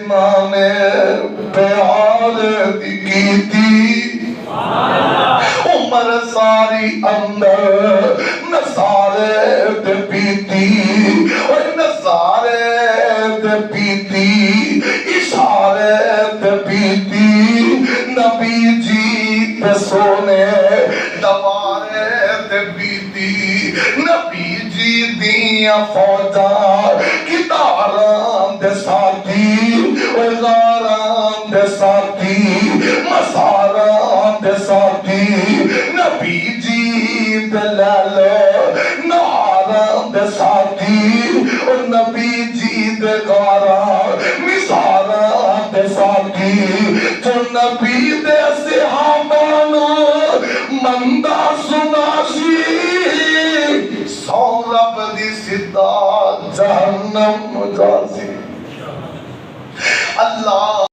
جنہاں نے پیار کیتی عمر ساری اندر نصارے تے پیتی اور نصارے تے پیتی اشارے تے پیتی نبی جی تے سونے دوارے تے پیتی نبی جی دیاں فوجاں کتاران دے ساتھی غاران دے ساتھی مساران دے ساتھی نبی جی دے لالو نہاران دے ساتھی اور نبی جی دے غاران مساران دے ساتھی جو نبی دے صحابانو مندہ سناشی سو رب دی صدا جہنم جازی اللہ